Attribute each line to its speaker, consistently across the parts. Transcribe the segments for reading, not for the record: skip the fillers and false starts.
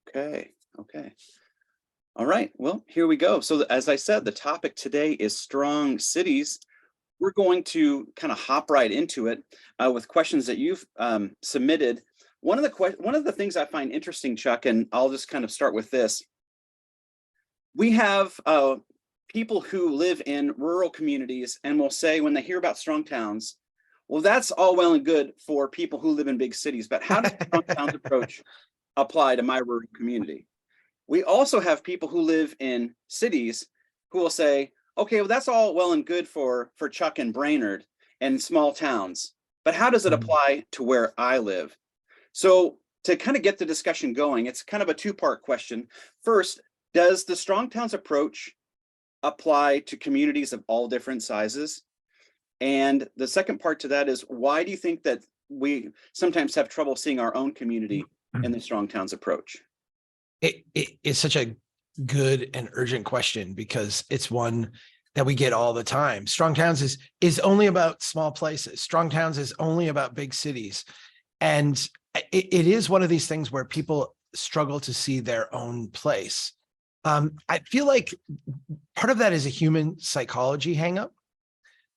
Speaker 1: Okay. Okay. All right. Well, here we go. So, as I said, the topic today is strong cities. We're going to kind of hop right into it with questions that you've submitted. One of the things I find interesting, Chuck, and I'll just kind of start with this. We have people who live in rural communities and will say when they hear about strong towns, well, that's all well and good for people who live in big cities, but how does the strong towns approach apply to my rural community? We also have people who live in cities who will say, okay, well, that's all well and good for Chuck and Brainerd and small towns, but how does it
Speaker 2: Mhm.
Speaker 1: apply to where I live? So to kind of get the discussion going, it's kind of a two-part question. First, does the strong towns approach apply to communities of all different sizes? And the second part to that is, why do you think that we sometimes have trouble seeing our own community in the strong towns approach?
Speaker 2: It is such a good and urgent question because it's one that we get all the time. Strong towns is only about small places. Strong towns is only about big cities. And it is one of these things where people struggle to see their own place. I feel like part of that is a human psychology hangup.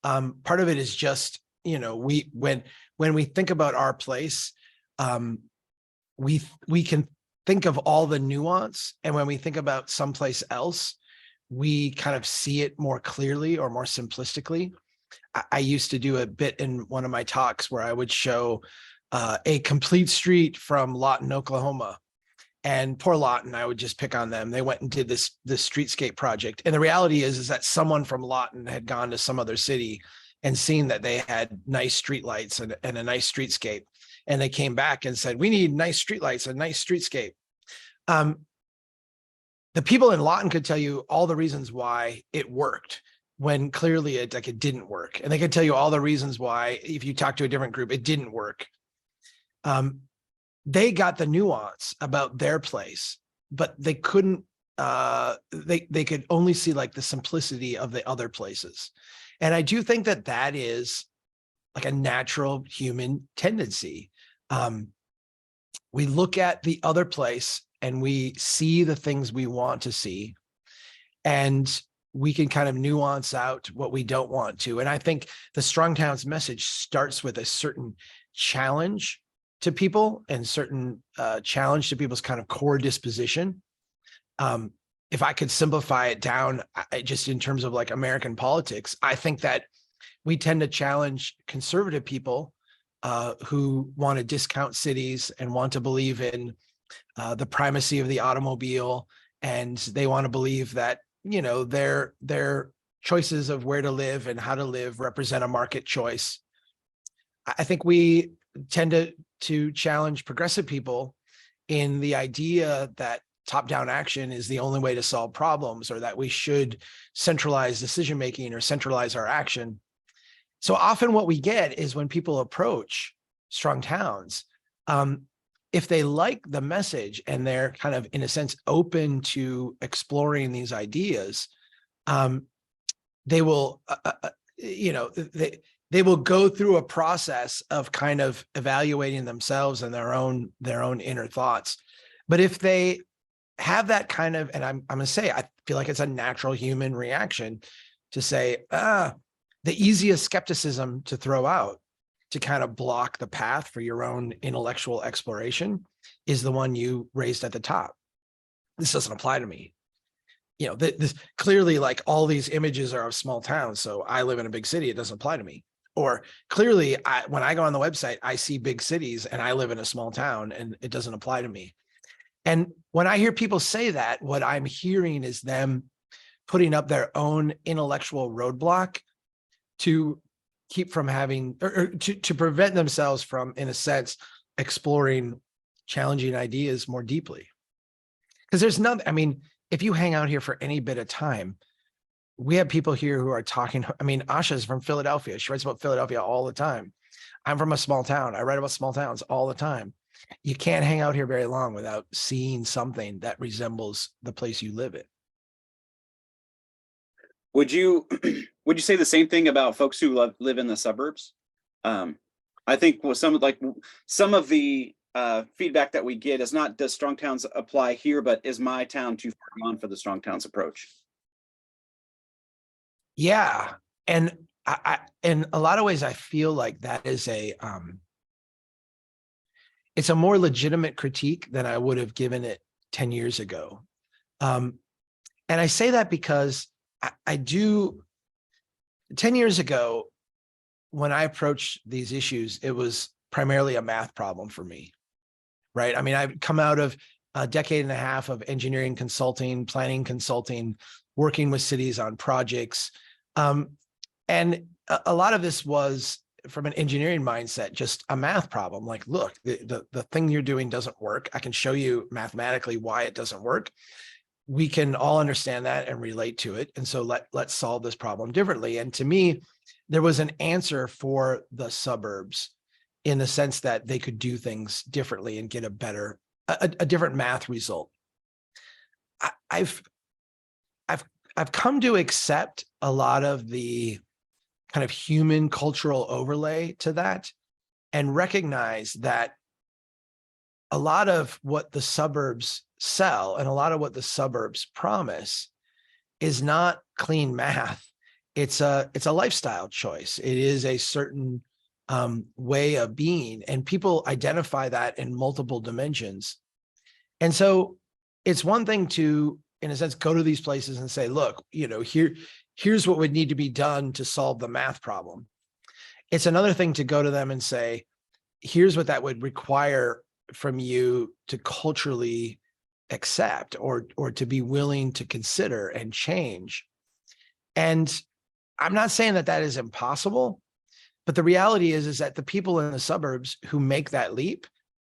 Speaker 2: Part of it is just, when we think about our place, um, we can think of all the nuance, and when we think about someplace else, we kind of see it more clearly or more simplistically. I used to do a bit in one of my talks where I would show a complete street from Lawton, Oklahoma. And poor Lawton, I would just pick on them. They went and did this streetscape project. And the reality is that someone from Lawton had gone to some other city and seen that they had nice streetlights and a nice streetscape. And they came back and said, we need nice streetlights, a nice streetscape. Um, the people in Lawton could tell you all the reasons why it worked when clearly it didn't work. And they could tell you all the reasons why, if you talk to a different group, it didn't work. They got the nuance about their place, but they couldn't, they could only see like the simplicity of the other places. And I do think that that is like a natural human tendency. We look at the other place and we see the things we want to see, and we can kind of nuance out what we don't want to. And I think the Strong Towns message starts with a certain challenge to people and certain challenge to people's kind of core disposition. If I could simplify it down, just in terms of like American politics, I think that we tend to challenge conservative people who want to discount cities and want to believe in the primacy of the automobile, and they want to believe that their choices of where to live and how to live represent a market choice. I think we tend to challenge progressive people in the idea that top-down action is the only way to solve problems, or that we should centralize decision-making or centralize our action. So often what we get is when people approach strong towns, if they like the message and they're kind of, in a sense, open to exploring these ideas, they will, they will go through a process of kind of evaluating themselves and their own inner thoughts. But if they have that kind of, and I'm going to say, I feel like it's a natural human reaction to say, the easiest skepticism to throw out to kind of block the path for your own intellectual exploration is the one you raised at the top. This doesn't apply to me. This clearly, like, all these images are of small towns, so I live in a big city, it doesn't apply to me. Or clearly, when I go on the website, I see big cities and I live in a small town and it doesn't apply to me. And when I hear people say that, what I'm hearing is them putting up their own intellectual roadblock to keep from having, or to prevent themselves from, in a sense, exploring challenging ideas more deeply. Because there's nothing, I mean, if you hang out here for any bit of time, we have people here who are talking. I mean, Asha's from Philadelphia. She writes about Philadelphia all the time. I'm from a small town. I write about small towns all the time. You can't hang out here very long without seeing something that resembles the place you live in.
Speaker 1: Would you would you say the same thing about folks who live in the suburbs? I think with some of the feedback that we get is not, does strong towns apply here, but is my town too far gone for the strong towns approach?
Speaker 2: Yeah. And in a lot of ways, I feel like that is it's a more legitimate critique than I would have given it 10 years ago. And I say that because I do, 10 years ago, when I approached these issues, it was primarily a math problem for me, right? I mean, I've come out of a decade and a half of engineering consulting, planning consulting, working with cities on projects. And a lot of this was from an engineering mindset, just a math problem. Like, look, the thing you're doing doesn't work. I can show you mathematically why it doesn't work. We can all understand that and relate to it. And so let's solve this problem differently. And to me, there was an answer for the suburbs in the sense that they could do things differently and get a different math result. I've come to accept a lot of the kind of human cultural overlay to that and recognize that a lot of what the suburbs sell and a lot of what the suburbs promise is not clean math. It's a lifestyle choice. It is a certain way of being, and people identify that in multiple dimensions. And so it's one thing to, in a sense, go to these places and say, look, here's what would need to be done to solve the math problem. It's another thing to go to them and say, here's what that would require from you to culturally accept or to be willing to consider and change. And I'm not saying that that is impossible, but the reality is that the people in the suburbs who make that leap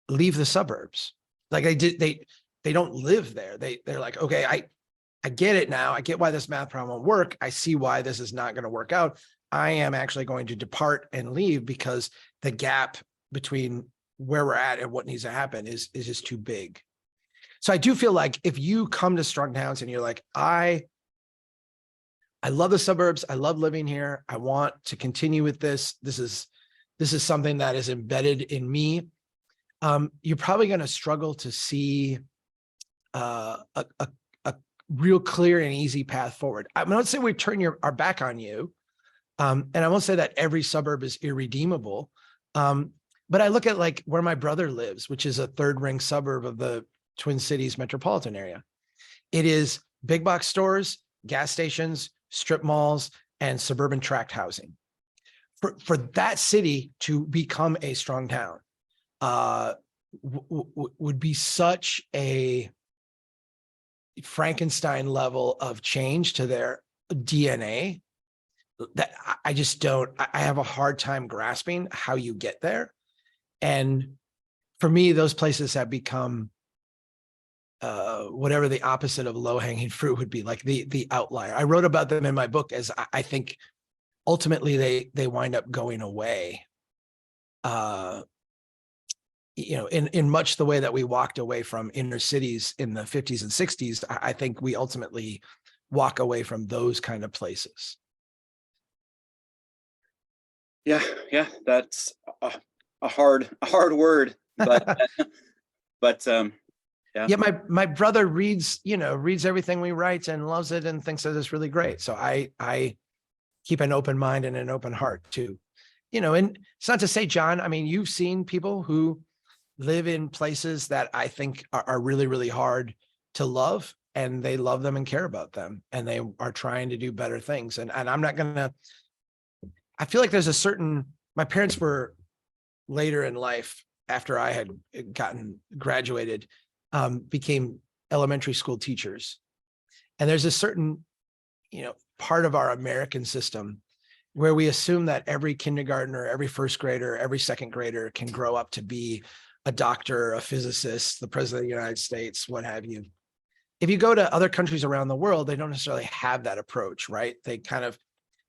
Speaker 2: leave the suburbs. Like they don't live there. They're like, okay, I get it now. I get why this math problem won't work. I see why this is not going to work out. I am actually going to depart and leave because the gap between where we're at and what needs to happen is just too big. So I do feel like if you come to strong towns and you're like, I love the suburbs. I love living here. I want to continue with this. This is something that is embedded in me. You're probably going to struggle to see a real clear and easy path forward. I won't say we turn our back on you. And I won't say that every suburb is irredeemable. But I look at like where my brother lives, which is a third ring suburb of the Twin Cities metropolitan area. It is big box stores, gas stations, strip malls, and suburban tract housing. For that city to become a strong town would be such a Frankenstein level of change to their DNA that I just don't, I have a hard time grasping how you get there. And for me, those places have become whatever the opposite of low-hanging fruit would be, like the outlier. I wrote about them in my book as I think ultimately they wind up going away. In much the way that we walked away from inner cities in the 50s and 60s, I think we ultimately walk away from those kind of places.
Speaker 1: Yeah, that's a hard word, but but
Speaker 2: Yeah, my brother reads everything we write and loves it and thinks that it's really great. So I keep an open mind and an open heart too. And it's not to say, John, I mean, you've seen people who live in places that I think are really, really hard to love, and they love them and care about them, and they are trying to do better things. And I'm not gonna, I feel like there's my parents were later in life after I had graduated, became elementary school teachers. And there's a certain, part of our American system where we assume that every kindergartner, every first grader, every second grader can grow up to be a doctor, a physicist, the president of the United States, what have you. If you go to other countries around the world, they don't necessarily have that approach, right? They kind of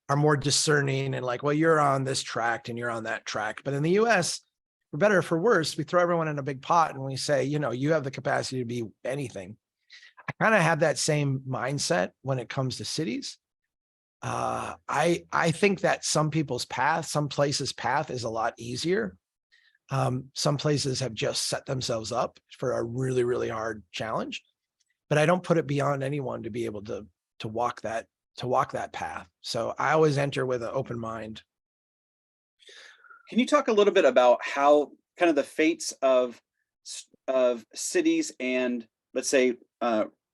Speaker 2: are more discerning and like, well, you're on this track and you're on that track. But in the US, for better or for worse, we throw everyone in a big pot and we say, you have the capacity to be anything. I kind of have that same mindset when it comes to cities. I think that some places' path is a lot easier. Some places have just set themselves up for a really, really hard challenge, but I don't put it beyond anyone to be able to walk that path. So I always enter with an open mind.
Speaker 1: Can you talk a little bit about how kind of the fates of of cities and, let's say,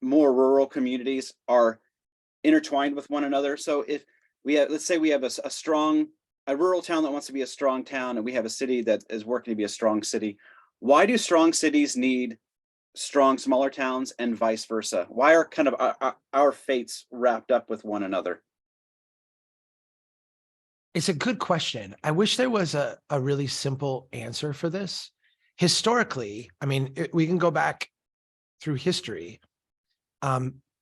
Speaker 1: more rural communities are intertwined with one another? So if we have, let's say we have a strong, a rural town that wants to be a strong town, and we have a city that is working to be a strong city. Why do strong cities need strong smaller towns and vice versa? Why are kind of our fates wrapped up with one another?
Speaker 2: It's a good question. I wish there was a really simple answer for this. Historically, I mean, we can go back through history.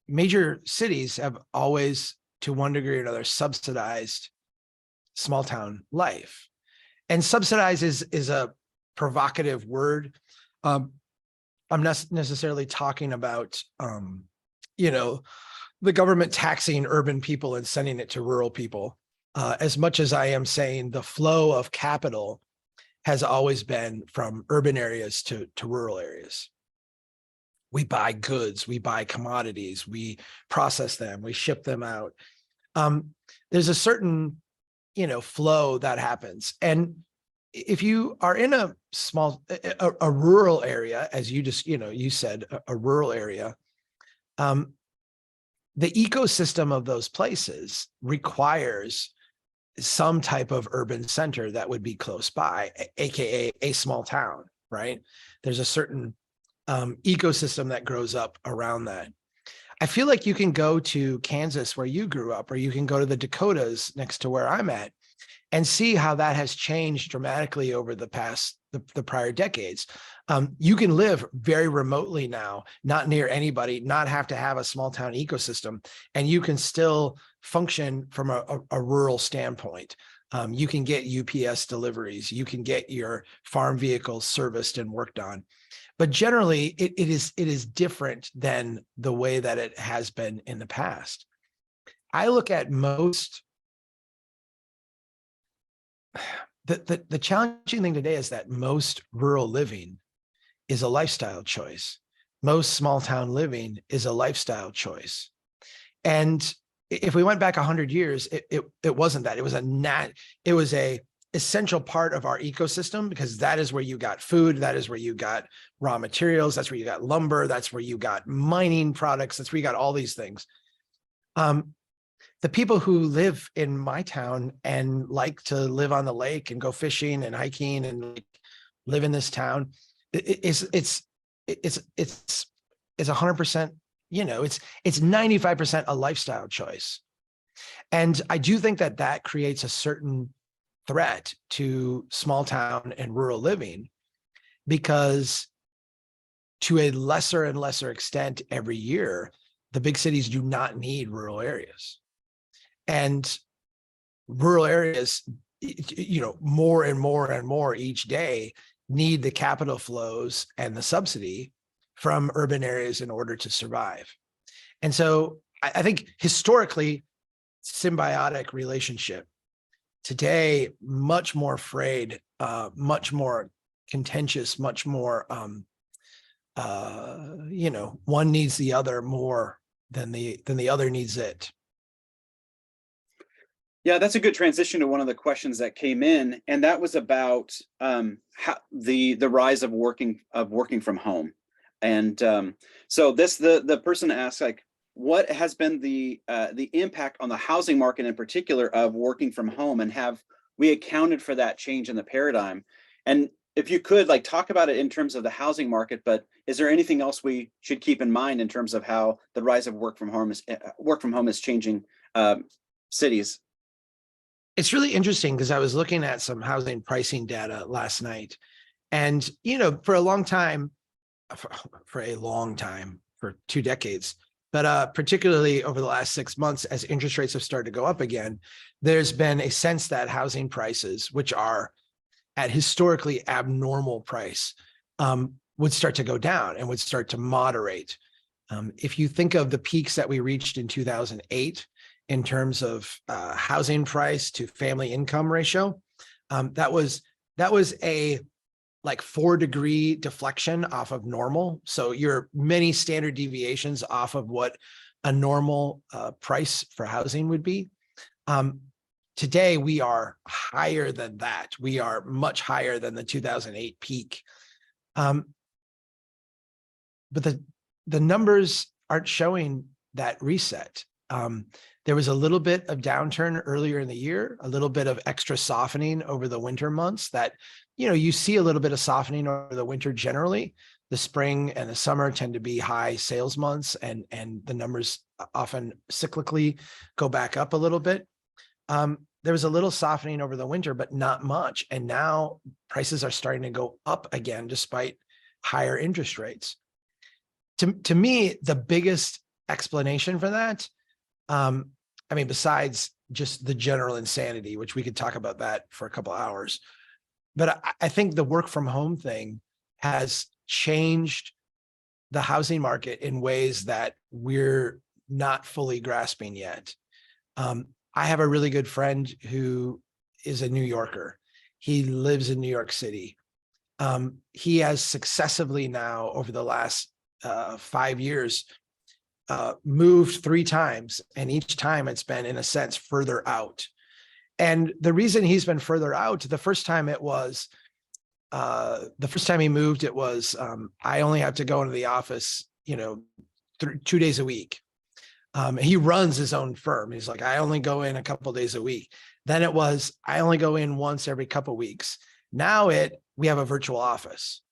Speaker 2: Major cities have always, to one degree or another, subsidized small town life. And subsidize is a provocative word. I'm not necessarily talking about, the government taxing urban people and sending it to rural people. As much as I am saying the flow of capital has always been from urban areas to rural areas. We buy goods, we buy commodities, we process them, we ship them out. There's a certain, flow that happens. And if you are in a small, a rural area, as you just, you said, a rural area, the ecosystem of those places requires some type of urban center that would be close by, AKA a small town, right? There's a certain ecosystem that grows up around that. I feel like you can go to Kansas where you grew up, or you can go to the Dakotas next to where I'm at, and see how that has changed dramatically over the prior decades. You can live very remotely now, not near anybody, not have to have a small town ecosystem, and you can still function from a rural standpoint. You can get UPS deliveries, you can get your farm vehicles serviced and worked on. But generally, it is different than the way that it has been in the past. I look at most, the challenging thing today is that most rural living is a lifestyle choice. Most small town living is a lifestyle choice. And if we went back 100 years, it wasn't that. It was a essential part of our ecosystem, because that is where you got food, that is where you got raw materials, that's where you got lumber, that's where you got mining products, that's where you got all these things. The people who live in my town and like to live on the lake and go fishing and hiking and live in this town, it's 100%, it's 95% a lifestyle choice. And I do think that creates a certain threat to small town and rural living, because to a lesser and lesser extent every year, the big cities do not need rural areas. And rural areas, more and more and more each day need the capital flows and the subsidy from urban areas in order to survive. And so I think historically, symbiotic relationship. Today, much more frayed, much more contentious, much more, one needs the other more than the other needs it.
Speaker 1: Yeah, that's a good transition to one of the questions that came in, and that was about how the rise of working from home. And so the person asked, like, what has been the impact on the housing market in particular of working from home, and have we accounted for that change in the paradigm? And if you could, like, talk about it in terms of the housing market, but is there anything else we should keep in mind in terms of how the rise of work from home is changing cities?
Speaker 2: It's really interesting, because I was looking at some housing pricing data last night, and for a long time, for 2 decades, but particularly over the last 6 months, as interest rates have started to go up again, there's been a sense that housing prices, which are at historically abnormal price, would start to go down and would start to moderate. If you think of the peaks that we reached in 2008 in terms of housing price to family income ratio, that was a like 4-degree deflection off of normal. So you're many standard deviations off of what a normal price for housing would be. Today, we are higher than that. We are much higher than the 2008 peak. But the numbers aren't showing that reset. There was a little bit of downturn earlier in the year, a little bit of extra softening over the winter months that, you see a little bit of softening over the winter generally. The spring and the summer tend to be high sales months, and the numbers often cyclically go back up a little bit. There was a little softening over the winter, but not much. And now prices are starting to go up again, despite higher interest rates. To me, the biggest explanation for that, besides just the general insanity, which we could talk about that for a couple of hours, but I think the work from home thing has changed the housing market in ways that we're not fully grasping yet. I have a really good friend who is a New Yorker. He lives in New York City. He has successively now, over the last 5 years, moved 3 times, and each time it's been, in a sense, further out. And the reason he's been further out, the first time he moved, it was, I only have to go into the office, 2 days a week. He runs his own firm. He's like, I only go in a couple of days a week. Then it was, I only go in once every couple of weeks. Now we have a virtual office.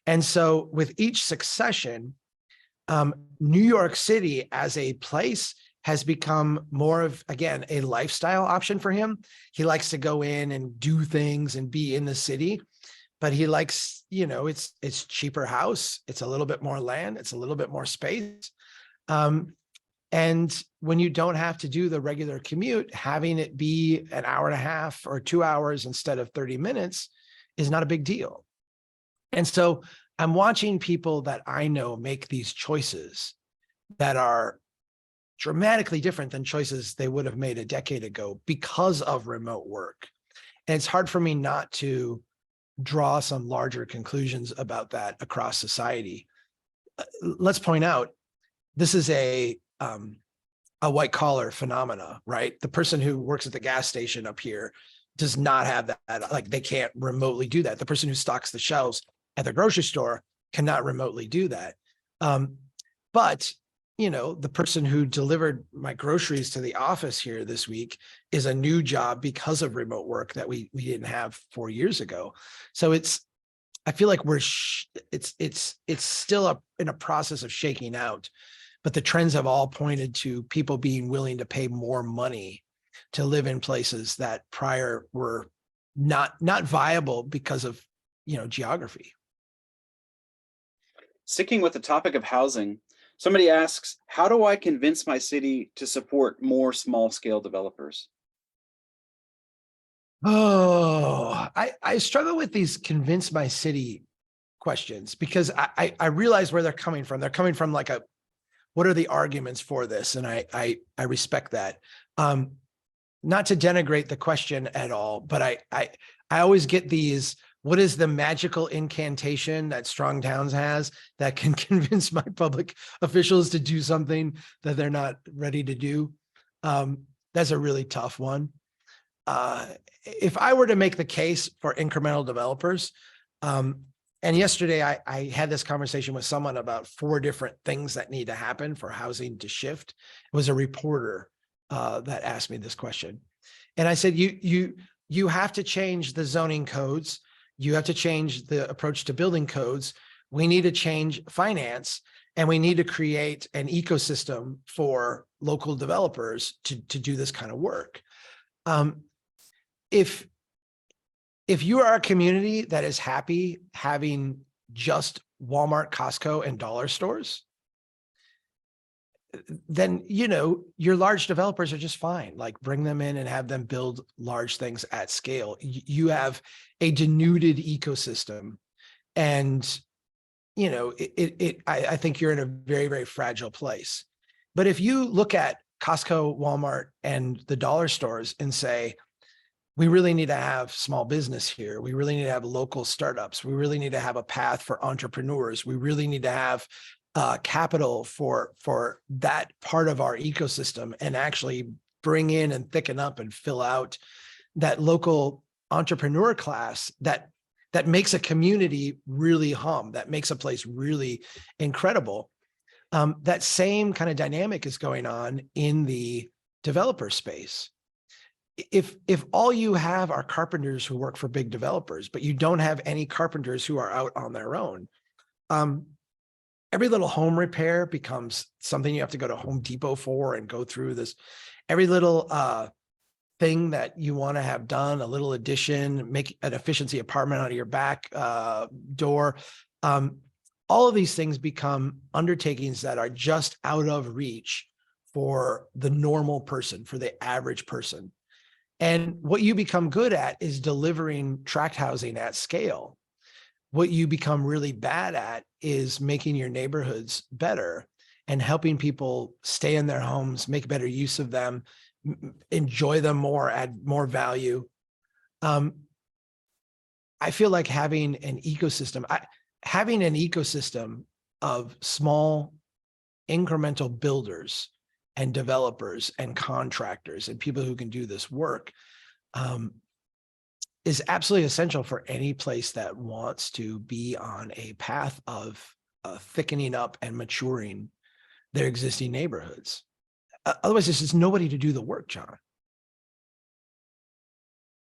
Speaker 2: And so with each succession, New York City as a place has become more of, again, a lifestyle option for him. He likes to go in and do things and be in the city, but he likes, it's cheaper house. It's a little bit more land. It's a little bit more space. And when you don't have to do the regular commute, having it be an hour and a half or 2 hours instead of 30 minutes is not a big deal. And so I'm watching people that I know make these choices that are dramatically different than choices they would have made a decade ago because of remote work. And it's hard for me not to draw some larger conclusions about that across society. Let's point out, this is a white collar phenomena, right? The person who works at the gas station up here does not have that. Like, they can't remotely do that. The person who stocks the shelves at the grocery store cannot remotely do that. But the person who delivered my groceries to the office here this week is a new job because of remote work that we didn't have 4 years ago. So I feel like it's still in a process of shaking out, but the trends have all pointed to people being willing to pay more money to live in places that prior were not viable because of, geography.
Speaker 1: Sticking with the topic of housing, somebody asks, how do I convince my city to support more small scale developers?
Speaker 2: Oh, I struggle with these convince my city questions because I realize where they're coming from. They're coming from like what are the arguments for this? And I respect that. Not to denigrate the question at all, but I always get these, what is the magical incantation that Strong Towns has that can convince my public officials to do something that they're not ready to do? That's a really tough one. If I were to make the case for incremental developers, and yesterday I had this conversation with someone about 4 different things that need to happen for housing to shift. It was a reporter that asked me this question. And I said, you have to change the zoning codes. You have to change the approach to building codes. We need to change finance, and we need to create an ecosystem for local developers to do this kind of work. If you are a community that is happy having just Walmart, Costco, and dollar stores, then, your large developers are just fine. Like, bring them in and have them build large things at scale. You have a denuded ecosystem, and, I think you're in a very, very fragile place. But if you look at Costco, Walmart, and the dollar stores and say, we really need to have small business here. We really need to have local startups. We really need to have a path for entrepreneurs. We really need to have capital for that part of our ecosystem, and actually bring in and thicken up and fill out that local entrepreneur class that makes a community really hum, that makes a place really incredible. That same kind of dynamic is going on in the developer space. If all you have are carpenters who work for big developers, but you don't have any carpenters who are out on their own, every little home repair becomes something you have to go to Home Depot for and go through this. Every little thing that you want to have done, a little addition, make an efficiency apartment out of your back door. All of these things become undertakings that are just out of reach for the normal person, for the average person. And what you become good at is delivering tract housing at scale. What you become really bad at is making your neighborhoods better and helping people stay in their homes, make better use of them, enjoy them more, add more value. I feel like having an ecosystem of small incremental builders and developers and contractors and people who can do this work is absolutely essential for any place that wants to be on a path of thickening up and maturing their existing neighborhoods. Otherwise, there's just nobody to do the work, John.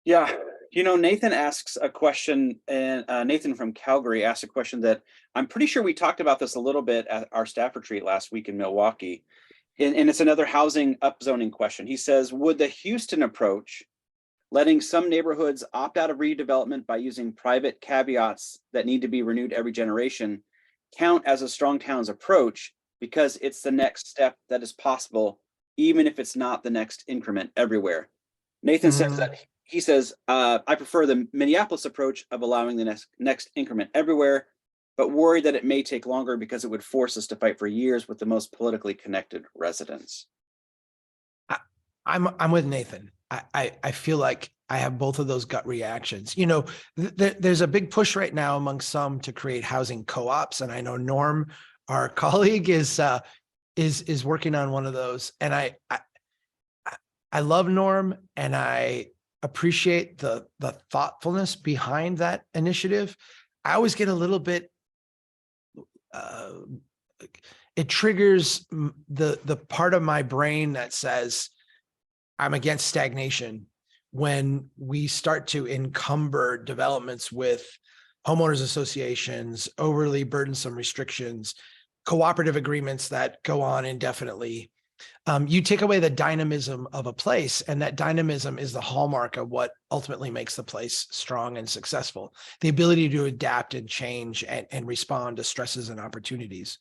Speaker 1: Yeah. Nathan asks a question, and Nathan from Calgary asked a question that I'm pretty sure we talked about this a little bit at our staff retreat last week in Milwaukee. And it's another housing upzoning question. He says, would the Houston approach, letting some neighborhoods opt out of redevelopment by using private caveats that need to be renewed every generation, count as a strong towns approach because it's the next step that is possible, even if it's not the next increment everywhere? Nathan says that he says, I prefer the Minneapolis approach of allowing the next increment everywhere, but worried that it may take longer because it would force us to fight for years with the most politically connected residents.
Speaker 2: I'm with Nathan. I feel like I have both of those gut reactions. There's a big push right now among some to create housing co-ops, and I know Norm, our colleague, is working on one of those. And I love Norm, and I appreciate the thoughtfulness behind that initiative. I always get a little bit. It triggers the part of my brain that says I'm against stagnation when we start to encumber developments with homeowners associations, overly burdensome restrictions, cooperative agreements that go on indefinitely. You take away the dynamism of a place, and that dynamism is the hallmark of what ultimately makes the place strong and successful. The ability to adapt and change and respond to stresses and opportunities.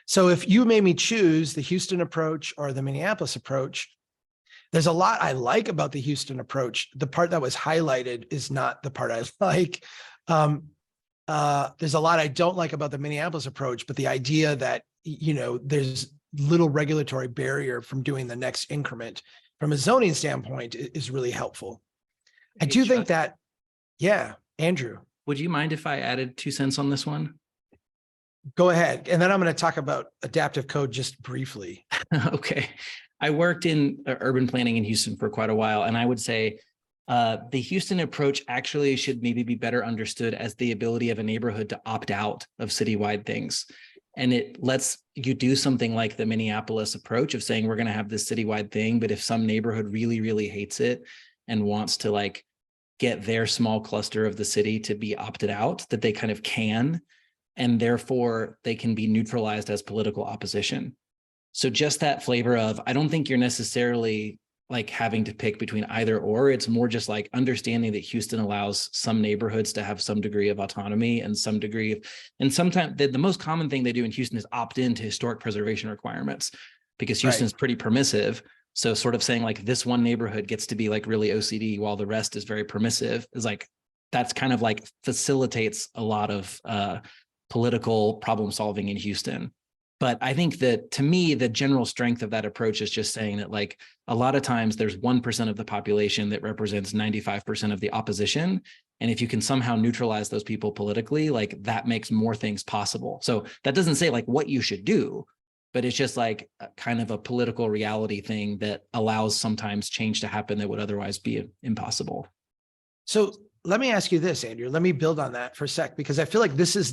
Speaker 2: So if you made me choose the Houston approach or the Minneapolis approach, there's a lot I like about the Houston approach. The part that was highlighted is not the part I like. There's a lot I don't like about the Minneapolis approach, but the idea that, there's little regulatory barrier from doing the next increment from a zoning standpoint is really helpful. I do think that, yeah, Andrew.
Speaker 3: Would you mind if I added 2 cents on this one?
Speaker 2: Go ahead. And then I'm going to talk about adaptive code just briefly.
Speaker 3: Okay. I worked in urban planning in Houston for quite a while, and I would say the Houston approach actually should maybe be better understood as the ability of a neighborhood to opt out of citywide things. And it lets you do something like the Minneapolis approach of saying, we're going to have this citywide thing, but if some neighborhood really, really hates it and wants to get their small cluster of the city to be opted out, that they kind of can, and therefore they can be neutralized as political opposition. So just that flavor of, I don't think you're necessarily having to pick between either or. It's more just understanding that Houston allows some neighborhoods to have some degree of autonomy and some degree of, and sometimes the most common thing they do in Houston is opt into historic preservation requirements, because Houston's pretty permissive. So sort of saying this one neighborhood gets to be really OCD while the rest is very permissive is that's kind of facilitates a lot of political problem solving in Houston. But I think that, to me, the general strength of that approach is just saying that, like, a lot of times there's 1% of the population that represents 95% of the opposition. And if you can somehow neutralize those people politically, like, that makes more things possible. So that doesn't say like what you should do, but it's just like a kind of a political reality thing that allows sometimes change to happen that would otherwise be impossible.
Speaker 2: So let me ask you this, Andrew. Let me build on that for a sec, because I feel like this is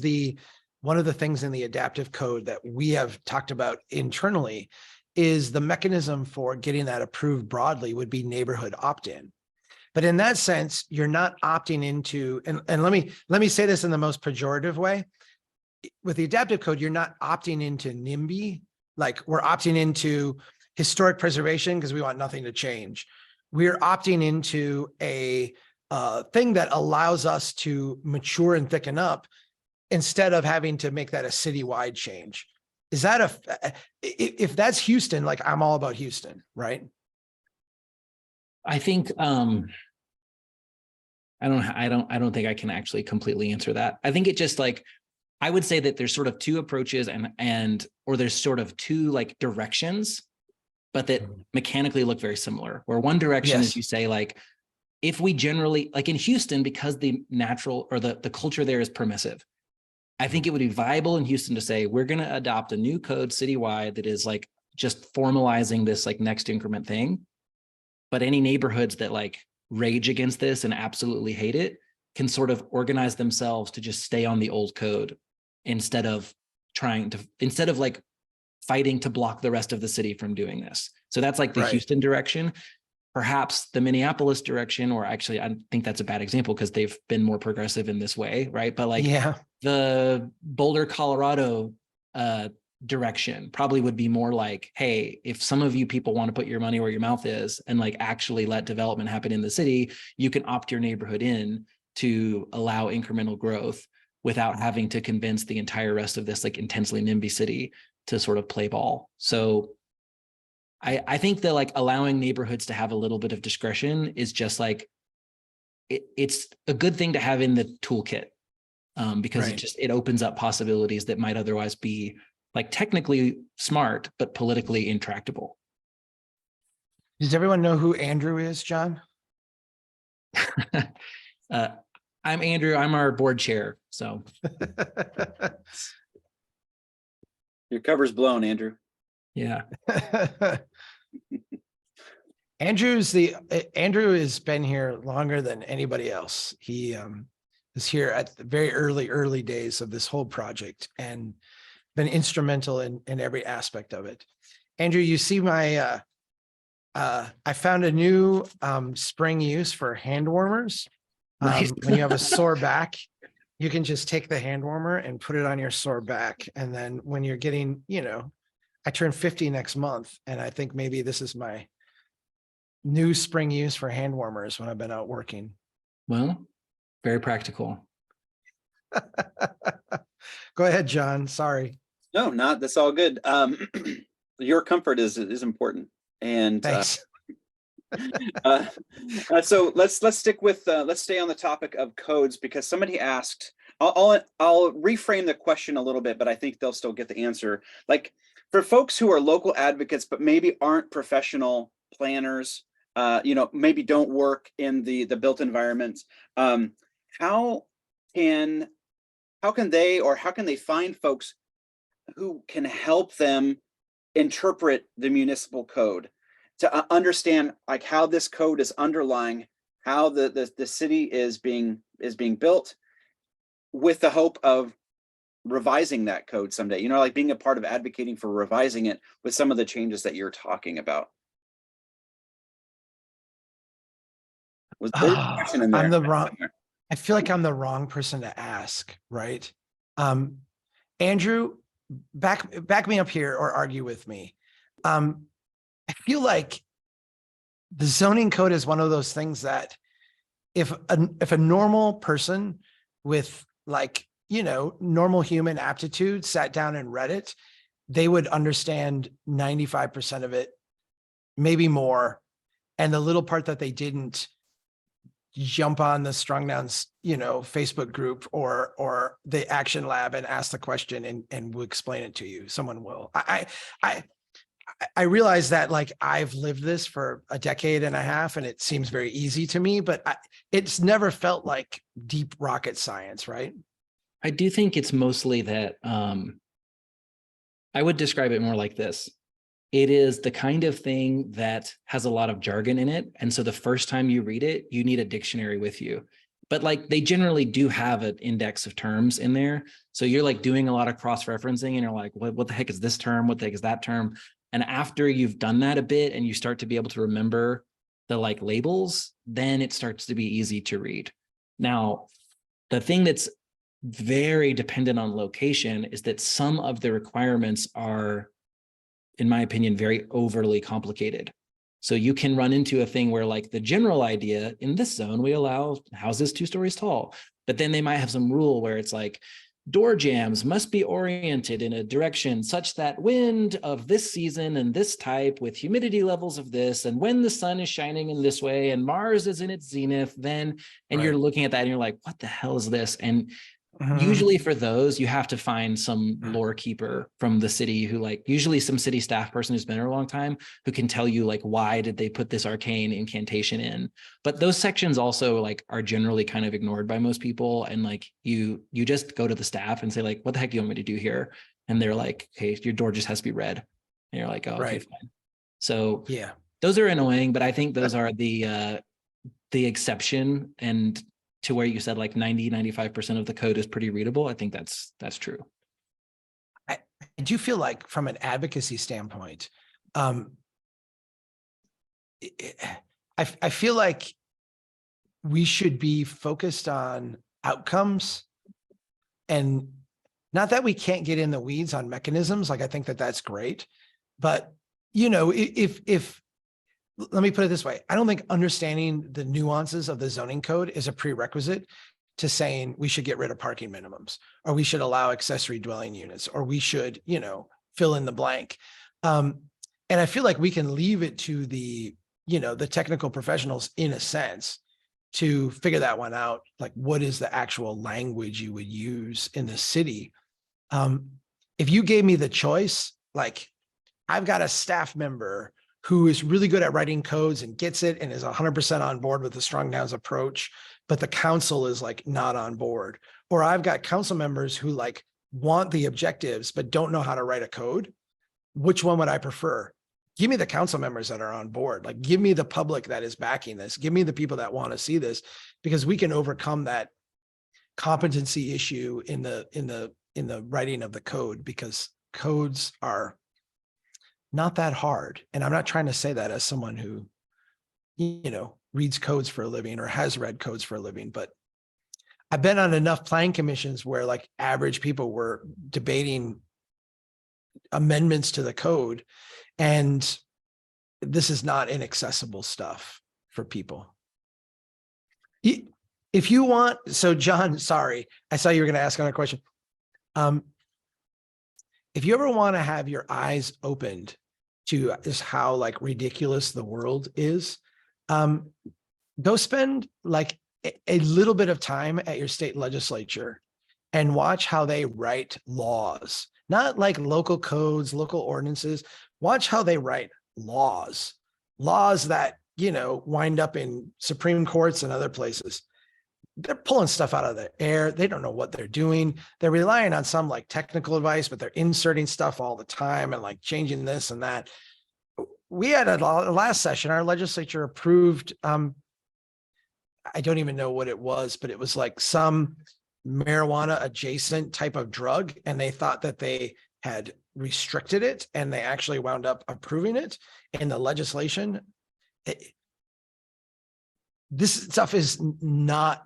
Speaker 2: one of the things in the adaptive code that we have talked about internally is the mechanism for getting that approved broadly would be neighborhood opt-in. But in that sense, you're not opting into, and let me say this in the most pejorative way. With the adaptive code, you're not opting into NIMBY, like we're opting into historic preservation because we want nothing to change. We're opting into a thing that allows us to mature and thicken up instead of having to make that a citywide change. Is that if that's Houston, like I'm all about Houston, right?
Speaker 3: I think I don't think I can actually completely answer that. I think it just, like, I would say that there's sort of two approaches or there's sort of two like directions, but that mechanically look very similar. Where one direction is, you say, like, if we generally, like in Houston, because the natural or the culture there is permissive, I think it would be viable in Houston to say, we're going to adopt a new code citywide that is like just formalizing this like next increment thing. But any neighborhoods that like rage against this and absolutely hate it can sort of organize themselves to just stay on the old code instead of like fighting to block the rest of the city from doing this. So that's like the Houston direction. Perhaps the Minneapolis direction, or actually, I think that's a bad example because they've been more progressive in this way, right? But like the Boulder, Colorado direction probably would be more like, hey, if some of you people want to put your money where your mouth is and like actually let development happen in the city, you can opt your neighborhood in to allow incremental growth without having to convince the entire rest of this like intensely NIMBY city to sort of play ball. So I think that like allowing neighborhoods to have a little bit of discretion is just like, it's a good thing to have in the toolkit because it opens up possibilities that might otherwise be like technically smart, but politically intractable.
Speaker 2: Does everyone know who Andrew is, John?
Speaker 3: I'm Andrew. I'm our board chair. So
Speaker 1: your cover's blown, Andrew.
Speaker 3: Yeah.
Speaker 2: Andrew has been here longer than anybody else. He is here at the very early days of this whole project and been instrumental in every aspect of it. Andrew, you see my I found a new spring use for hand warmers.
Speaker 3: Nice.
Speaker 2: When you have a sore back, you can just take the hand warmer and put it on your sore back. And then when you're getting, I turn 50 next month, and I think maybe this is my new spring use for hand warmers when I've been out working.
Speaker 3: Well, very practical.
Speaker 2: Go ahead, John. Sorry.
Speaker 1: No, that's all good. Your comfort is important. And
Speaker 2: thanks.
Speaker 1: So let's stick with let's stay on the topic of codes, because somebody asked. I'll reframe the question a little bit, but I think they'll still get the answer. Like, for folks who are local advocates but maybe aren't professional planners, maybe don't work in the built environment, how can they find folks who can help them interpret the municipal code to understand like how this code is underlying how the city is being built, with the hope of revising that code someday, like being a part of advocating for revising it with some of the changes that you're talking about? Was there a question in there?
Speaker 2: I feel like I'm the wrong person to ask, right? Andrew, back me up here or argue with me. I feel like the zoning code is one of those things that if a normal person with normal human aptitude sat down and read it, they would understand 95% of it, maybe more. And the little part that they didn't, jump on the Strong Downs, Facebook group or the Action Lab and ask the question and we'll explain it to you. Someone will. I realize that like I've lived this for a decade and a half and it seems very easy to me, but it's never felt like deep rocket science, right?
Speaker 3: I do think it's mostly that I would describe it more like this. It is the kind of thing that has a lot of jargon in it. And so the first time you read it, you need a dictionary with you. But like they generally do have an index of terms in there. So you're like doing a lot of cross-referencing and you're like, what the heck is this term? What the heck is that term? And after you've done that a bit and you start to be able to remember the like labels, then it starts to be easy to read. Now, the thing that's very dependent on location is that some of the requirements are, in my opinion, very overly complicated. So you can run into a thing where like the general idea in this zone, we allow houses 2 stories tall, but then they might have some rule where it's like door jambs must be oriented in a direction such that wind of this season and this type with humidity levels of this, and when the sun is shining in this way and Mars is in its zenith, then, and you're looking at that and you're like, what the hell is this? And usually for those, you have to find some lore keeper from the city who like, usually some city staff person who's been there a long time, who can tell you like, why did they put this arcane incantation in? But those sections also like are generally kind of ignored by most people. And like, you just go to the staff and say like, what the heck do you want me to do here? And they're like, hey, your door just has to be red. And you're like, oh, okay, fine. So
Speaker 2: yeah,
Speaker 3: those are annoying, but I think those are the exception. And to where you said like 95% of the code is pretty readable. I think that's true.
Speaker 2: I do feel like from an advocacy standpoint, I feel like we should be focused on outcomes, and not that we can't get in the weeds on mechanisms. Like I think that that's great, but if let me put it this way. I don't think understanding the nuances of the zoning code is a prerequisite to saying we should get rid of parking minimums, or we should allow accessory dwelling units, or we should, fill in the blank. And I feel like we can leave it to the technical professionals in a sense to figure that one out. Like, what is the actual language you would use in the city? If you gave me the choice, like I've got a staff member who is really good at writing codes and gets it and is 100% on board with the Strong Downs approach, but the council is like not on board. Or I've got council members who like want the objectives, but don't know how to write a code. Which one would I prefer? Give me the council members that are on board. Like, give me the public that is backing this. Give me the people that want to see this, because we can overcome that competency issue in the writing of the code, because codes are not that hard. And I'm not trying to say that as someone who, reads codes for a living or has read codes for a living, but I've been on enough planning commissions where like average people were debating amendments to the code, and this is not inaccessible stuff for people. If you want, so John, sorry, I saw you were going to ask another question. If you ever want to have your eyes opened to just how like ridiculous the world is, go spend like a little bit of time at your state legislature and watch how they write laws, not like local codes, local ordinances. Watch how they write laws that, wind up in Supreme Courts and other places. They're pulling stuff out of the air. They don't know what they're doing. They're relying on some like technical advice, but they're inserting stuff all the time and like changing this and that. We had a last session, our legislature approved, I don't even know what it was, but it was like some marijuana adjacent type of drug. And they thought that they had restricted it, and they actually wound up approving it in the legislation. This stuff is not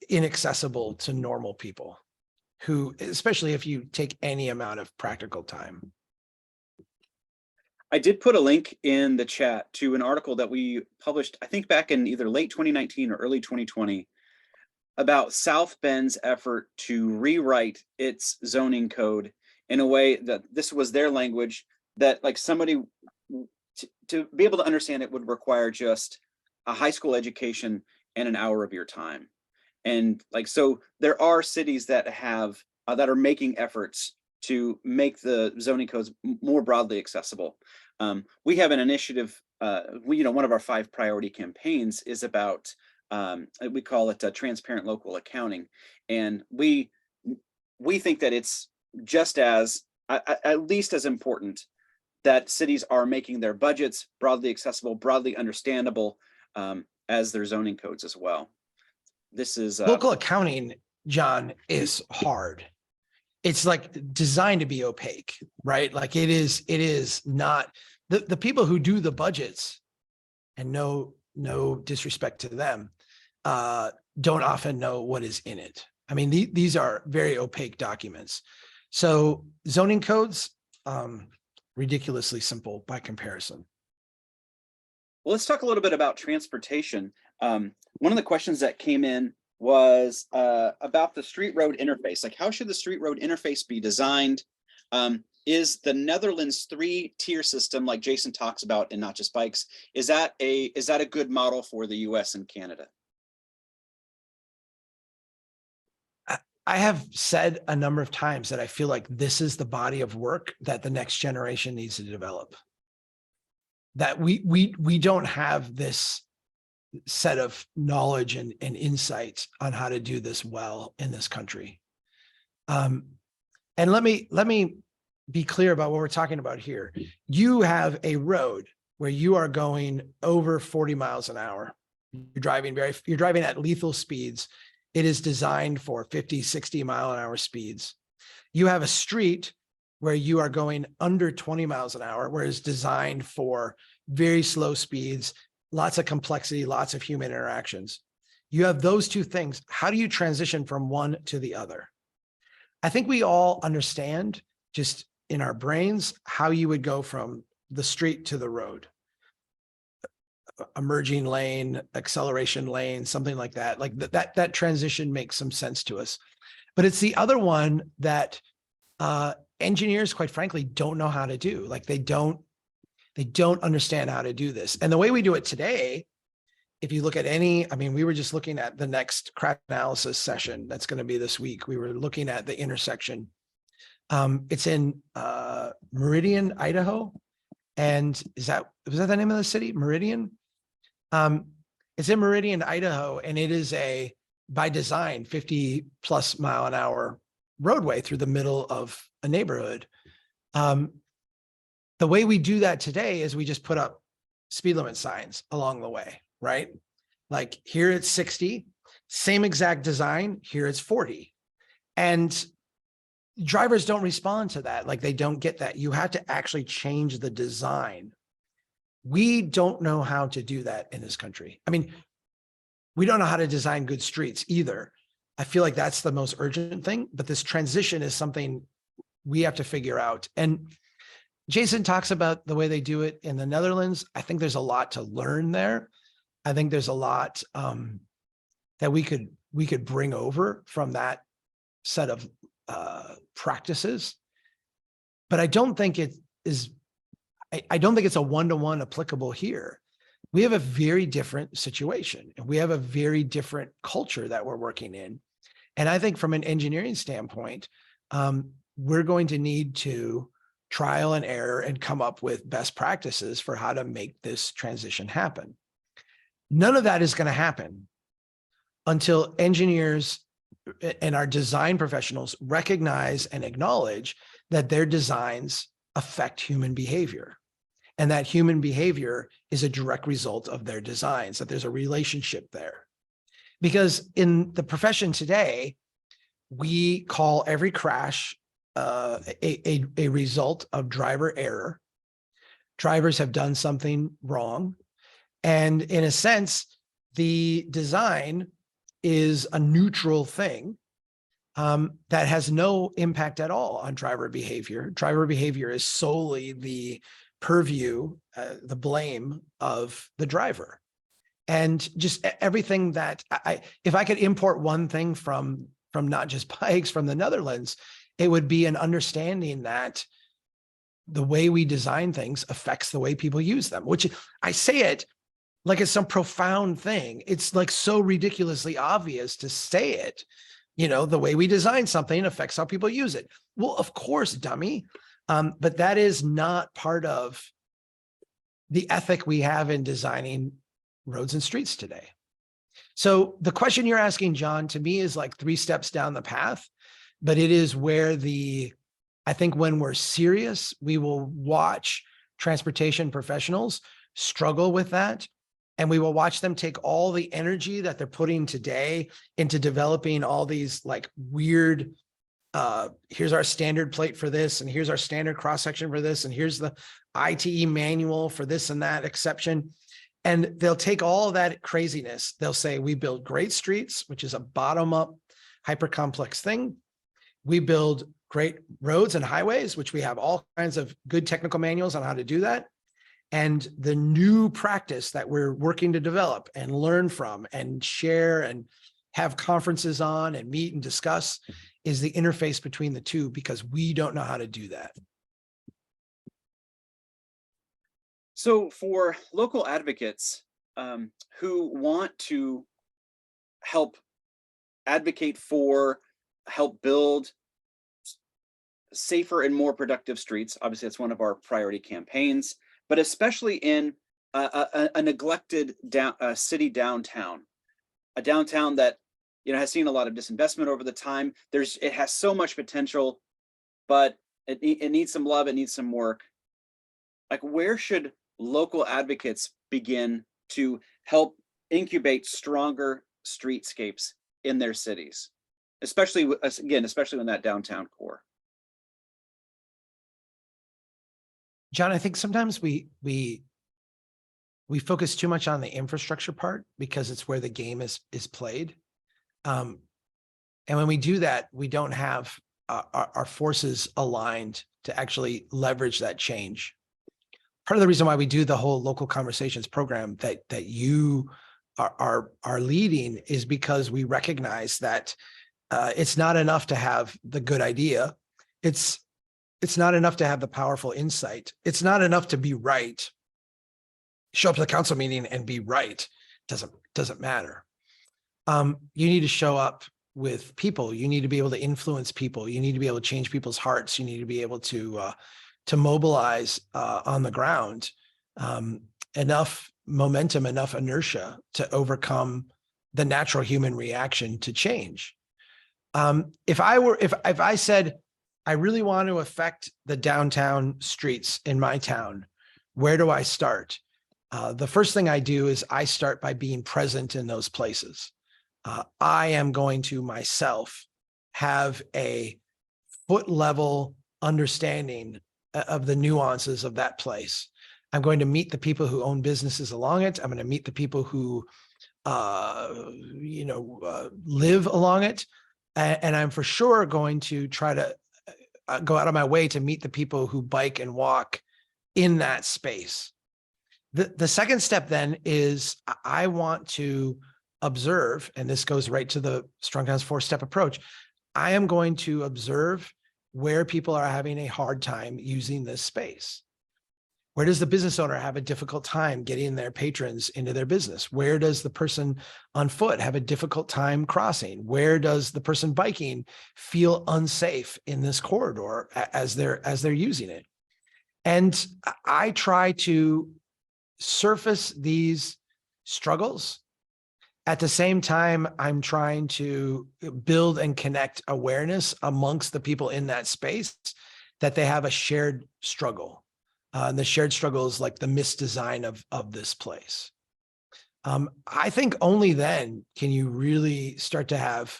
Speaker 2: inaccessible to normal people who, especially if you take any amount of practical time.
Speaker 1: I did put a link in the chat to an article that we published, I think back in either late 2019 or early 2020, about South Bend's effort to rewrite its zoning code in a way that this was their language, that like somebody to be able to understand it would require just a high school education and an hour of your time. And like, so there are cities that have that are making efforts to make the zoning codes more broadly accessible. We have an initiative. One of our 5 priority campaigns is about we call it transparent local accounting, and we think that it's just as at least as important that cities are making their budgets broadly accessible, broadly understandable, as their zoning codes as well. This is
Speaker 2: Local accounting, John, is hard. It's like designed to be opaque, right? Like it is not the people who do the budgets, and no disrespect to them, don't often know what is in it. I mean, these are very opaque documents. So zoning codes, ridiculously simple by comparison.
Speaker 1: Well, let's talk a little bit about transportation. One of the questions that came in was about the street road interface. Like, how should the street road interface be designed? Is the Netherlands 3-tier system, like Jason talks about in Not Just Bikes, is that a good model for the US and Canada?
Speaker 2: I have said a number of times that I feel like this is the body of work that the next generation needs to develop. That we don't have this set of knowledge and insights on how to do this well in this country. And let me be clear about what we're talking about here. You have a road where you are going over 40 miles an hour. You're driving at lethal speeds. It is designed for 50, 60 mile an hour speeds. You have a street where you are going under 20 miles an hour, where it's designed for very slow speeds, lots of complexity, lots of human interactions. You have those two things. How do you transition from one to the other? I think we all understand just in our brains how you would go from the street to the road. A merging lane, acceleration lane, something like that. Like that transition makes some sense to us. But it's the other one that engineers, quite frankly, don't know how to do. Like they don't understand how to do this. And the way we do it today, if you look at we were just looking at the next crash analysis session that's going to be this week. We were looking at the intersection. It's in Meridian, Idaho. And was that the name of the city? Meridian? It's in Meridian, Idaho, and it is by design, 50 plus mile an hour roadway through the middle of a neighborhood. The way we do that today is we just put up speed limit signs along the way, right? Like here it's 60, same exact design, here it's 40. And drivers don't respond to that. Like they don't get that. You have to actually change the design. We don't know how to do that in this country. I mean, we don't know how to design good streets either. I feel like that's the most urgent thing, but this transition is something we have to figure out. And Jason talks about the way they do it in the Netherlands. I think there's a lot to learn there. I think there's a lot that we could bring over from that set of practices. But I don't think it is. I don't think it's a one-to-one applicable here. We have a very different situation, and we have a very different culture that we're working in. And I think from an engineering standpoint, we're going to need to trial and error and come up with best practices for how to make this transition happen. None of that is going to happen until engineers and our design professionals recognize and acknowledge that their designs affect human behavior, and that human behavior is a direct result of their designs, that there's a relationship there. Because in the profession today, we call every crash a result of driver error. Drivers have done something wrong. And in a sense, the design is a neutral thing that has no impact at all on driver behavior. Driver behavior is solely the purview, the blame of the driver. And just everything that if I could import one thing from Not Just Bikes from the Netherlands, it would be an understanding that the way we design things affects the way people use them, which I say it like it's some profound thing. It's like so ridiculously obvious to say it. You know, the way we design something affects how people use it. Well, of course, dummy. But that is not part of the ethic we have in designing roads and streets today. So the question you're asking, John, to me is like 3 steps down the path, but it is where I think when we're serious, we will watch transportation professionals struggle with that. And we will watch them take all the energy that they're putting today into developing all these like weird, here's our standard plate for this, and here's our standard cross section for this, and here's the ITE manual for this and that exception. And they'll take all that craziness. They'll say, we build great streets, which is a bottom-up, hyper complex thing. We build great roads and highways, which we have all kinds of good technical manuals on how to do that. And the new practice that we're working to develop and learn from and share and have conferences on and meet and discuss is the interface between the two, because we don't know how to do that.
Speaker 1: So for local advocates who want to help advocate for, help build safer and more productive streets, obviously that's one of our priority campaigns, but especially in a neglected city downtown, a downtown that has seen a lot of disinvestment over the time. It has so much potential, but it needs some love. It needs some work. Like, where should local advocates begin to help incubate stronger streetscapes in their cities, especially in that downtown core?
Speaker 2: John, I think sometimes we focus too much on the infrastructure part because it's where the game is played. And when we do that, we don't have our forces aligned to actually leverage that change. Part of the reason why we do the whole local conversations program that you are leading is because we recognize that it's not enough to have the good idea. It's not enough to have the powerful insight. It's not enough to be right. Show up to the council meeting and be right. Doesn't matter. You need to show up with people. You need to be able to influence people. You need to be able to change people's hearts. You need to be able to mobilize on the ground enough momentum, enough inertia to overcome the natural human reaction to change. If I said, I really want to affect the downtown streets in my town, where do I start? The first thing I do is I start by being present in those places. I am going to myself have a foot level understanding of the nuances of that place. I'm going to meet the people who own businesses along it. I'm going to meet the people who, live along it. And I'm for sure going to try to go out of my way to meet the people who bike and walk in that space. The second step then is I want to observe, and this goes right to the Strong Towns 4-step approach. I am going to observe where people are having a hard time using this space. Where does the business owner have a difficult time getting their patrons into their business? Where does the person on foot have a difficult time crossing? Where does the person biking feel unsafe in this corridor as they're using it? And I try to surface these struggles. At the same time, I'm trying to build and connect awareness amongst the people in that space that they have a shared struggle. And the shared struggle is like the misdesign of this place. I think only then can you really start to have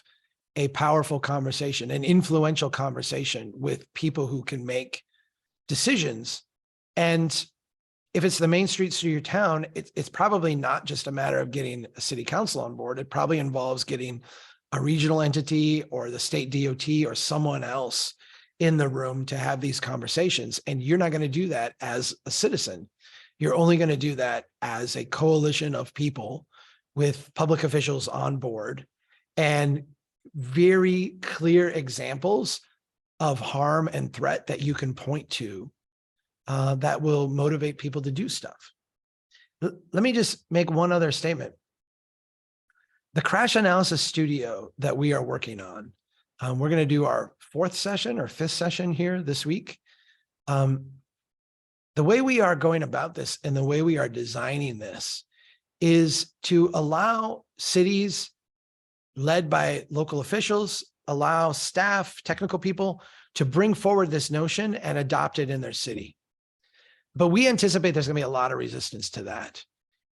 Speaker 2: a powerful conversation, an influential conversation with people who can make decisions. And if it's the main streets of your town, it's probably not just a matter of getting a city council on board. It probably involves getting a regional entity or the state DOT or someone else in the room to have these conversations. And you're not going to do that as a citizen. You're only going to do that as a coalition of people with public officials on board and very clear examples of harm and threat that you can point to that will motivate people to do stuff. Let me just make one other statement. The crash analysis studio that we are working on, we're going to do our 4th session or 5th session here this week. The way we are going about this and the way we are designing this is to allow cities led by local officials, allow staff, technical people to bring forward this notion and adopt it in their city. But we anticipate there's going to be a lot of resistance to that,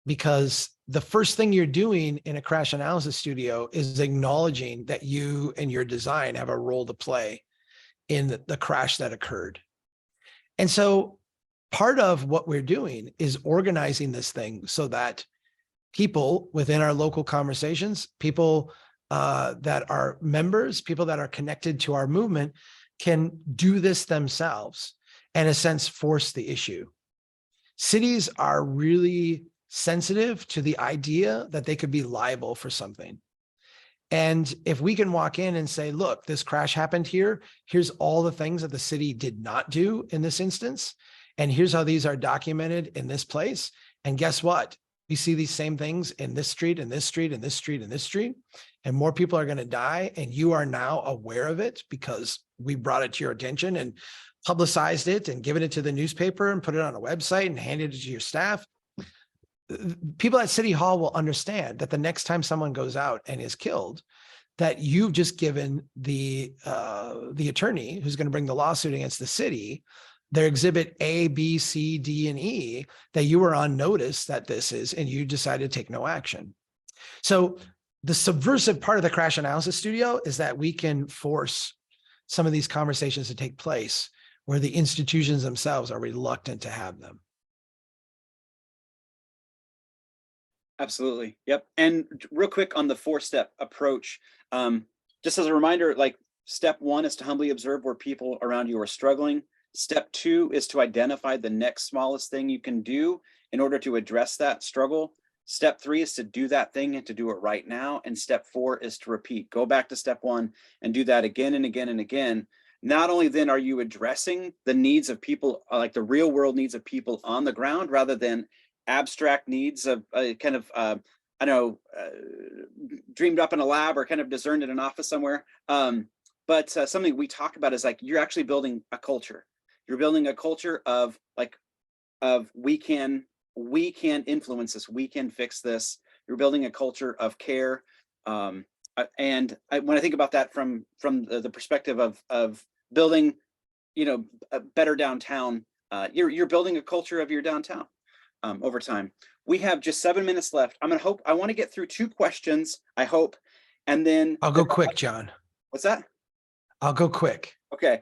Speaker 2: because the first thing you're doing in a crash analysis studio is acknowledging that you and your design have a role to play in the crash that occurred. And so part of what we're doing is organizing this thing so that people within our local conversations, people that are members, people that are connected to our movement, can do this themselves and, in a sense, force the issue. Cities are really sensitive to the idea that they could be liable for something. And if we can walk in and say, look, this crash happened here, here's all the things that the city did not do in this instance, and here's how these are documented in this place. And guess what? We see these same things in this street, and this street, and this street, and this street, and more people are going to die. And you are now aware of it because we brought it to your attention and publicized it and given it to the newspaper and put it on a website and handed it to your staff. People at City Hall will understand that the next time someone goes out and is killed, that you've just given the attorney who's going to bring the lawsuit against the city their exhibit A, B, C, D, and E, that you were on notice that this is, and you decided to take no action. So the subversive part of the crash analysis studio is that we can force some of these conversations to take place where the institutions themselves are reluctant to have them.
Speaker 1: Absolutely. Yep. And real quick on the 4-step approach, just as a reminder, like step 1 is to humbly observe where people around you are struggling. Step 2 is to identify the next smallest thing you can do in order to address that struggle. Step 3 is to do that thing and to do it right now. And step 4 is to repeat. Go back to step 1 and do that again and again and again. Not only then are you addressing the needs of people, like the real world needs of people on the ground, rather than abstract needs of kind of, I don't know, dreamed up in a lab or kind of discerned in an office somewhere. But something we talk about is like, you're actually building a culture. You're building a culture of like, we can influence this, we can fix this. You're building a culture of care. And when I think about that from the perspective of building, you know, a better downtown, you're building a culture of your downtown over time. We have just 7 minutes left. I want to get through 2 questions, I hope, and then
Speaker 2: I'll go quick, John.
Speaker 1: What's that?
Speaker 2: I'll go quick.
Speaker 1: Okay.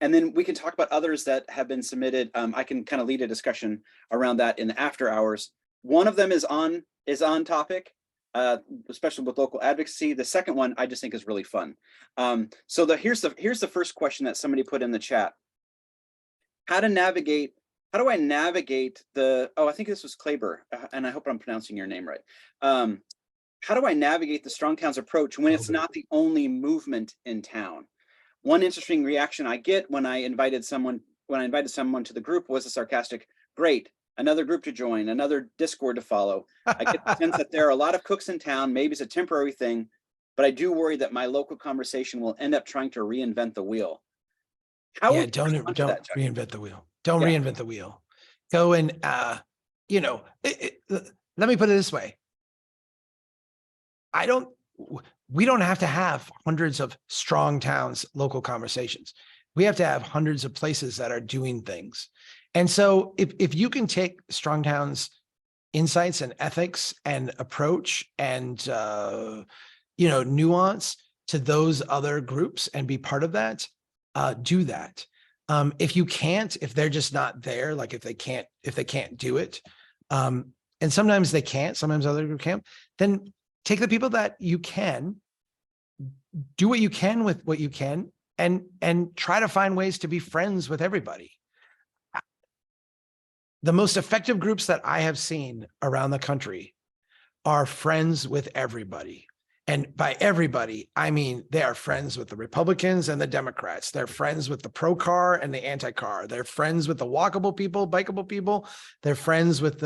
Speaker 1: And then we can talk about others that have been submitted. I can kind of lead a discussion around that in the after hours. One of them is on topic, especially with local advocacy. The second one I just think is really fun. So here's the first question that somebody put in the chat. How do I navigate the, I think this was Kleber, and I hope I'm pronouncing your name right. How do I navigate the Strong Towns approach when it's not the only movement in town? One interesting reaction I get when I invited someone to the group was a sarcastic, great, another group to join, another Discord to follow. I get the sense that there are a lot of cooks in town, maybe it's a temporary thing, but I do worry that my local conversation will end up trying to reinvent the wheel.
Speaker 2: Don't reinvent the wheel. Don't reinvent the wheel. Go and, let me put it this way. We don't have to have hundreds of Strong Towns local conversations. We have to have hundreds of places that are doing things. And so if you can take Strong Towns insights and ethics and approach and, nuance to those other groups and be part of that, do that. If you can't, if they're just not there, like if they can't do it, and sometimes they can't, sometimes other groups can't, then take the people that you can, do what you can with what you can, and try to find ways to be friends with everybody. The most effective groups that I have seen around the country are friends with everybody. And by everybody, I mean, they are friends with the Republicans and the Democrats. They're friends with the pro car and the anti-car. They're friends with the walkable people, bikeable people. They're friends with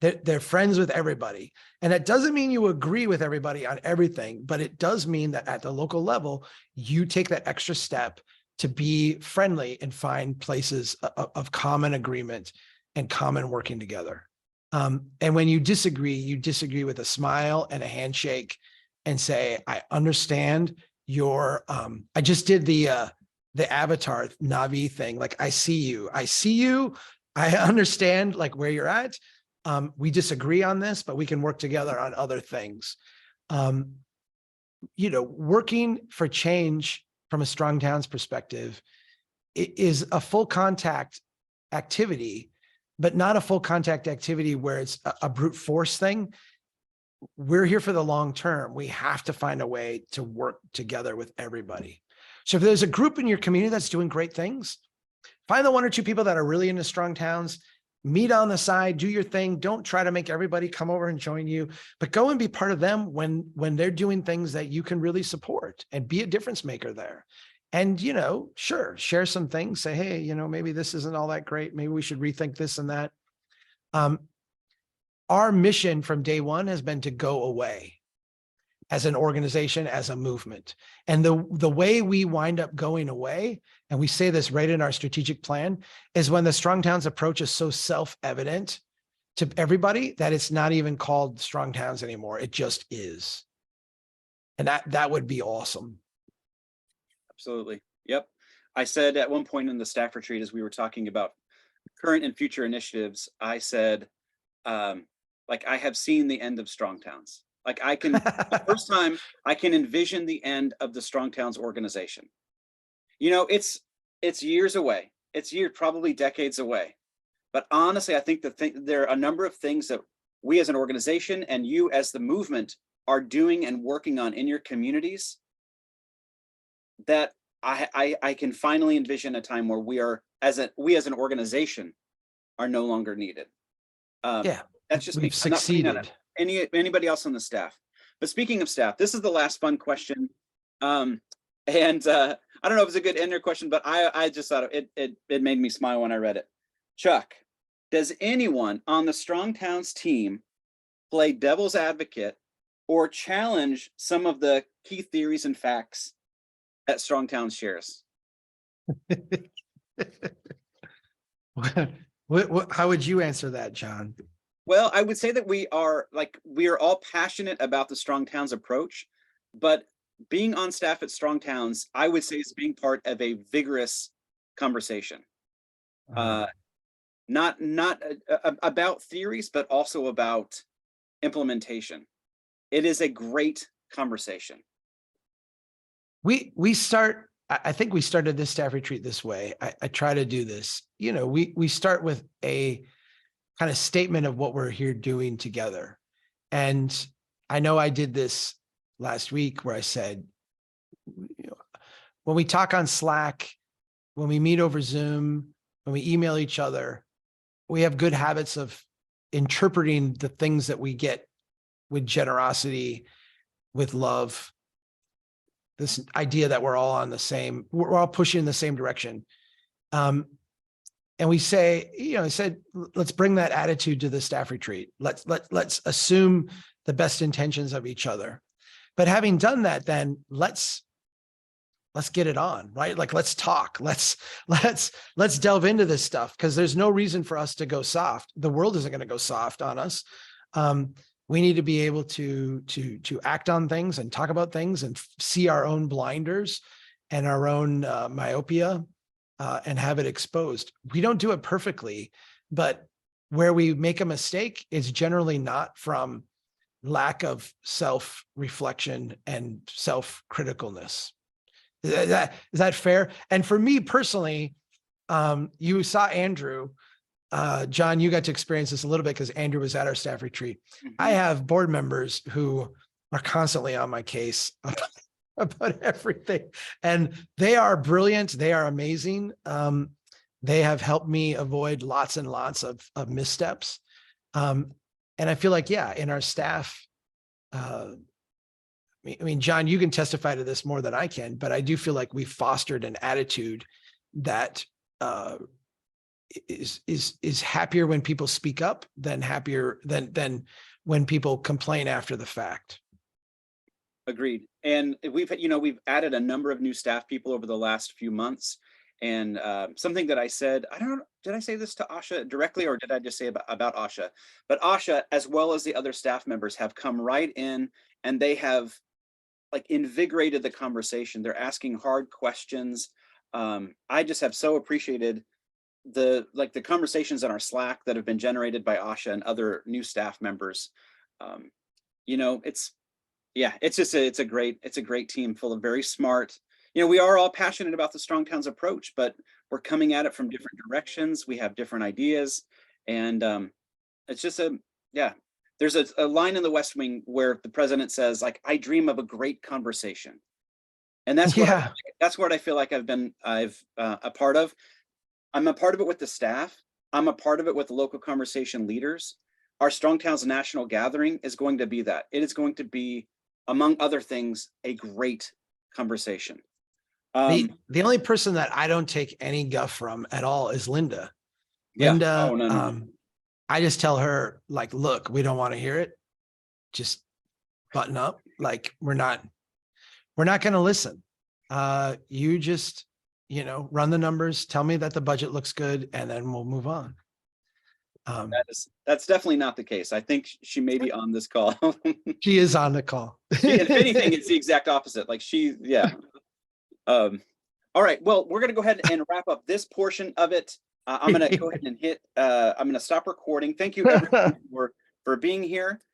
Speaker 2: they're friends with everybody. And that doesn't mean you agree with everybody on everything, but it does mean that at the local level, you take that extra step to be friendly and find places of common agreement and common working together. And when you disagree with a smile and a handshake and say, I understand your, I just did the avatar Navi thing. Like, I see you, I understand like where you're at. We disagree on this, but we can work together on other things. Working for change from a Strong Towns perspective is a full contact activity, but not a full contact activity where it's a brute force thing. We're here for the long term. We have to find a way to work together with everybody. So if there's a group in your community that's doing great things, find the 1 or 2 people that are really into Strong Towns, meet on the side, do your thing. Don't try to make everybody come over and join you, but go and be part of them when they're doing things that you can really support and be a difference maker there. And, sure, share some things, say, hey, maybe this isn't all that great. Maybe we should rethink this and that. Our mission from day one has been to go away as an organization, as a movement. And the way we wind up going away, and we say this right in our strategic plan, is when the Strong Towns approach is so self-evident to everybody that it's not even called Strong Towns anymore. It just is. And that would be awesome.
Speaker 1: Absolutely. Yep. I said at one point in the staff retreat, as we were talking about current and future initiatives, I said, like, I have seen the end of Strong Towns. Like, I can, the first time I can envision the end of the Strong Towns organization. It's years away. It's probably decades away. But honestly, I think there are a number of things that we as an organization and you as the movement are doing and working on in your communities that I can finally envision a time where we as an organization are no longer needed.
Speaker 2: Yeah,
Speaker 1: that's just
Speaker 2: we've
Speaker 1: me. I'm not putting that
Speaker 2: succeeded.
Speaker 1: on anybody else on the staff. But speaking of staff, this is the last fun question. And I don't know if it's a good ender question, but I just thought it made me smile when I read it. Chuck, does anyone on the Strong Towns team play devil's advocate or challenge some of the key theories and facts that Strong Towns shares?
Speaker 2: How would you answer that, John?
Speaker 1: Well, I would say that we are all passionate about the Strong Towns approach, but being on staff at Strong Towns, I would say, is being part of a vigorous conversation. Not about theories, but also about implementation. It is a great conversation.
Speaker 2: I think we started this staff retreat this way. I try to do this. We start with a kind of statement of what we're here doing together. And I know I did this last week where I said, when we talk on Slack, when we meet over Zoom, when we email each other, we have good habits of interpreting the things that we get with generosity, with love. This idea that we're all we're all pushing in the same direction. And we say, I said, let's bring that attitude to the staff retreat. Let's assume the best intentions of each other. But having done that, then let's get it on, right? Like, let's talk. Let's delve into this stuff, because there's no reason for us to go soft. The world isn't going to go soft on us. We need to be able to act on things and talk about things and see our own blinders and our own myopia and have it exposed. We don't do it perfectly, but where we make a mistake is generally not from lack of self-reflection and self-criticalness. Is that fair? And for me personally, you saw Andrew. John, you got to experience this a little bit because Andrew was at our staff retreat. Mm-hmm. I have board members who are constantly on my case about everything, and they are brilliant. They are amazing. They have helped me avoid lots and lots of missteps. And I feel like, in our staff I mean, John, you can testify to this more than I can, but I do feel like we fostered an attitude that is happier when people speak up than when people complain after the fact.
Speaker 1: Agreed. And we've added a number of new staff people over the last few months. And something that I said, I don't know, did I say this to Asha directly, or did I just say about Asha? But Asha, as well as the other staff members, have come right in, and they have like invigorated the conversation. They're asking hard questions. I just have so appreciated the conversations in our Slack that have been generated by Asha and other new staff members. It's a great team full of very smart. We are all passionate about the Strong Towns approach, but we're coming at it from different directions. We have different ideas, and it's just there's a line in the West Wing where the president says, like, I dream of a great conversation. And that's what I feel like I've a part of. I'm a part of it with the staff. I'm a part of it with the local conversation leaders. Our Strong Towns National Gathering is going to be that. It is going to be, among other things, a great conversation.
Speaker 2: The only person that I don't take any guff from at all is Linda.
Speaker 1: Yeah.
Speaker 2: Linda,
Speaker 1: Oh, no.
Speaker 2: I just tell her, like, look, we don't want to hear it. Just button up. Like, we're not going to listen. You just, run the numbers, tell me that the budget looks good, and then we'll move on.
Speaker 1: That's definitely not the case. I think she may be on this call.
Speaker 2: She is on the call.
Speaker 1: If anything, it's the exact opposite. Like all right. Well, we're going to go ahead and wrap up this portion of it. I'm going to go ahead and I'm going to stop recording. Thank you everyone for being here.